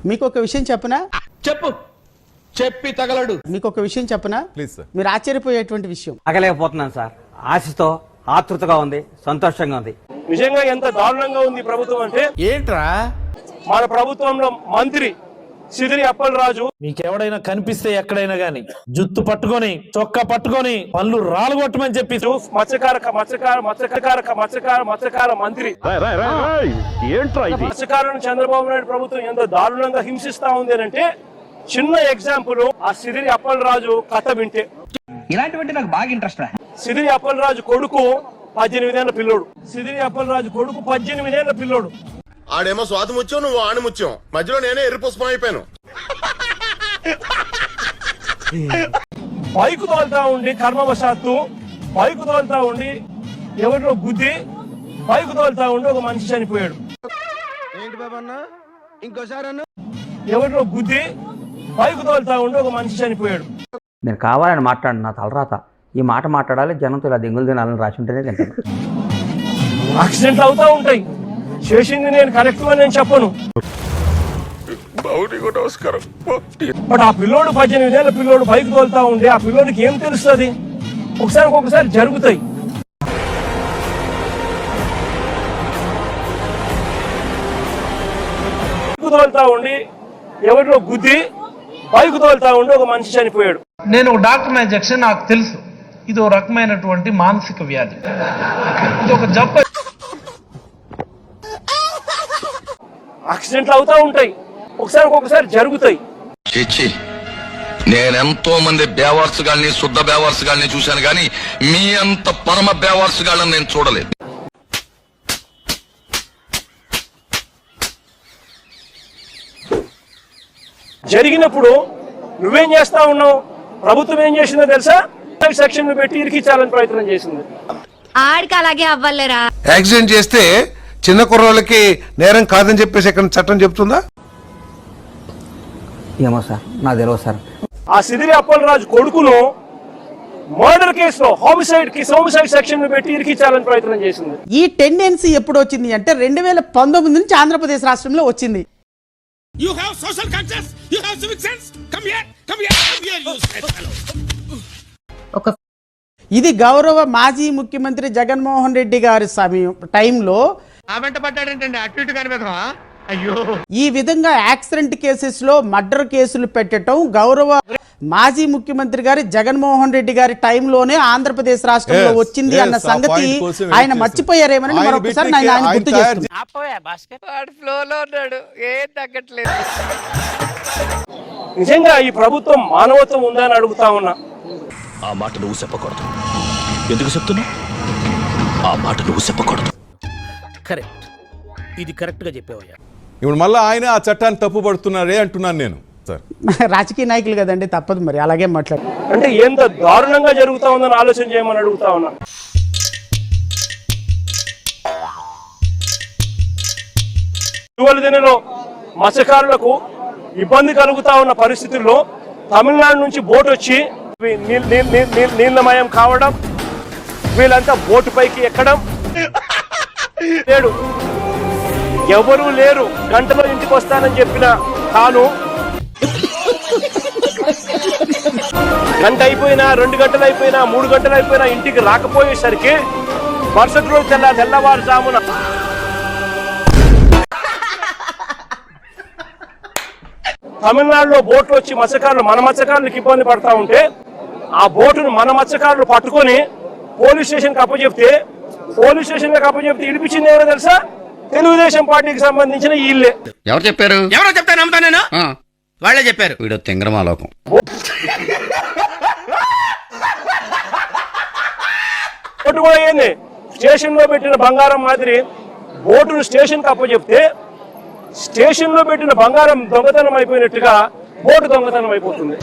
మీకు ఒక విషయం చెప్పనా? చెప్పు, చెప్పి తగలడు. మీకు ఒక విషయం చెప్పనా? Please sir. మీరు ఆశ్చర్యపోయేటువంటి విషయం. అగలేకపోతున్నాను సార్. ఆశతో ఆతృతగా ఉంది, సంతోషంగా ఉంది. నిజంగా ఎంత దారుణంగా ఉంది ప్రభుత్వం అంటే, ఏంట్రా మన ప్రభుత్వంలో మంత్రి సిదిరి అప్పలరాజు మీకెవడైనా కనిపిస్తే ఎక్కడైనా గాని జుత్తు పట్టుకొని చొక్కా పట్టుకొని పళ్ళు రాలగొట్టమని చెప్పి మత్స్యకార మంత్రి మత్స్యకారులను చంద్రబాబు నాయుడు ప్రభుత్వం ఎంత దారుణంగా హింసిస్తా ఉంది అంటే చిన్న ఎగ్జాంపుల్ ఆ సిదిరి అప్పలరాజు కథ వింటే. ఇలాంటివంటే నాకు బాగా ఇంట్రెస్ట్. సిదిరి అప్పలరాజు కొడుకు 18 ఏళ్ల పిల్లోడు. సిదిరి అప్పలరాజు కొడుకు 18 ఏళ్ల పిల్లోడు. ఆడేమో స్వాతి ముత్యం, నువ్వు ఆని ముత్యం, మధ్యలో నేనే ఎర్రి పుష్పం అయిపోయాను. బైకు తోలుతా ఉండి కర్మవశాత్తు బైకు తోలుతా ఉండి ఎవరిలో గుద్ది బైకు తోలుతా ఉండి ఒక మనిషి చనిపోయాడు. ఏంటి బాబన్న ఇంకోసారి ఎవరిలో గుద్ది బైకు తోలుతా ఉండి ఒక మనిషి చనిపోయాడు. నేను కావాలని మాట్లాడు, నా తలరాత. ఈ మాట మాట్లాడాలి, జనంతో ఇలా దిగులు తినాలని రాసి ఉంటేనే తింటాను. యాక్సిడెంట్లు అవుతా ఉంటాయి. చేసింది నేను కరెక్ట్ అని నేను చెప్పను. బట్ ఆ పిల్లోడు 18 ఏళ్ల పిల్లోడు బైక్ తోలుతా ఉండే ఆ పిల్లోడికి ఏం తెలుస్తుంది? ఒకసారి జరుగుతాయి. బైక్ తోలుతా ఉండి ఎవరిలో గుద్ది బైక్ తోలుతా ఉండి ఒక మనిషి చనిపోయాడు. నేను ఒక డాక్టర్ జక్షన్, నాకు తెలుసు ఇది ఒక రకమైనటువంటి మానసిక వ్యాధి, ఇది ఒక జబ్బు. యాక్సిడెంట్లు అవుతా ఉంటాయి. ఒకసారి జరుగుతాయి. నేనెంతో మంది బేవార్సుగాల్ని, శుద్ధ బేవార్సుగాల్ని చూశాను కానీ మీ అంత పరమ బేవార్సుగాళ్ళని నేను చూడలేదు. జరిగినప్పుడు నువ్వేం చేస్తా ఉన్నావు? ప్రభుత్వం ఏం చేసిందో తెలుసా? సెక్షన్ పెట్టి ఇరికించాలని ప్రయత్నం చేసింది. ఆడికి అలాగే అవ్వలేరా? యాక్సిడెంట్ చేస్తే చిన్న కుర్రోళ్ళకి నేరం కాదని చెప్పేసి ఎక్కడ చట్టం చెప్తుందా? ఏమో సార్, నాకు తెలియదు సార్. ఆ సిదిరి అప్పలరాజు కొడుకును మర్డర్ కేసులో హోమిసైడ్ సెక్షన్ పెట్టి ఇరికించాలని ప్రయత్నం చేసింది. ఈ టెండెన్సీ ఎప్పుడు వచ్చింది అంటే 2019 నుంచి ఆంధ్రప్రదేశ్ రాష్ట్రంలో వచ్చింది. You have social conscience, you have civic sense. Come here, you stupid fellow. ఇది గౌరవ మాజీ ముఖ్యమంత్రి జగన్మోహన్ రెడ్డి గారి టైంలో ఆ వెంట పడ్డాడేంటండి? అటు ఇటు కనిపెదవా? అయ్యో, ఈ విధంగా యాక్సిడెంట్ కేసెస్ లో మర్డర్ కేసులు పెట్టడం గౌరవ మాజీ ముఖ్యమంత్రి గారి జగన్మోహన్ రెడ్డి గారి టైంలోనే ఆంధ్రప్రదేశ్ రాష్ట్రంలో వచ్చింది అన్న సంగతి ఆయన మర్చిపోయారేమని మరొకసారి ఆయన గుర్తు చేస్తున్నారు. నిజంగా ఈ ప్రభుత్వం మానవత్వం ఉందా అని అడుగుతా ఉన్నా. ఆ మాట నువ్వు చెప్పకూడదు. ఎందుకు చెప్తున్నా? ఆ మాట నువ్వు చెప్పకూడదు. కరెక్ట్, ఇది కరెక్ట్ గా చెప్పావయ్యా. ఇప్పుడు మళ్ళీ ఆయన ఆ చట్టాన్ని తప్పు పడుతున్నారే అంటున్నాను నేను సార్. రాజకీయ నాయకులు కదండి, తప్పదు మరి అలాగే మాట్లాడు. అంటే ఎంత దారుణంగా జరుగుతా ఉందని ఆలోచన చేయమని అడుగుతా ఉన్నా. దినలో మత్స్యకారులకు ఇబ్బంది కలుగుతా ఉన్న పరిస్థితుల్లో తమిళనాడు నుంచి బోట్ వచ్చి నీళ్ళమయం కావడం, వీళ్ళంతా బోటు పైకి ఎక్కడం, లేడు ఎవరూ లేరు, గంటలో ఇంటికి వస్తానని చెప్పిన తాను గంట అయిపోయినా, 2 గంటలు అయిపోయినా, 3 గంటలు అయిపోయినా ఇంటికి రాకపోయేసరికి మరుసటి రోజు తెల్లవారుజామున తమిళనాడులో బోట్లు వచ్చి మన మత్స్యకారులకు ఇబ్బంది పడతా ఉంటే ఆ బోటును మన మత్స్యకారులు పట్టుకొని పోలీస్ స్టేషన్కి అప్పచెప్తే ఇడిపించింది ఎవరో తెలుసా? తెలుగుదేశం పార్టీకి సంబంధించిన వీళ్ళే. ఎవరు చెప్పారు? ఎవరో చెప్తా నమ్ముతా నేను? వాళ్ళే చెప్పారు. వీడు తింగరమాలోకం. బోటు కూడా ఏంది, స్టేషన్ లో పెట్టిన బంగారం మాదిరి బోటును స్టేషన్ కి అప్పచెప్తే స్టేషన్ లో పెట్టిన బంగారం దొంగతనం అయిపోయినట్టుగా బోటు దొంగతనం అయిపోతుంది.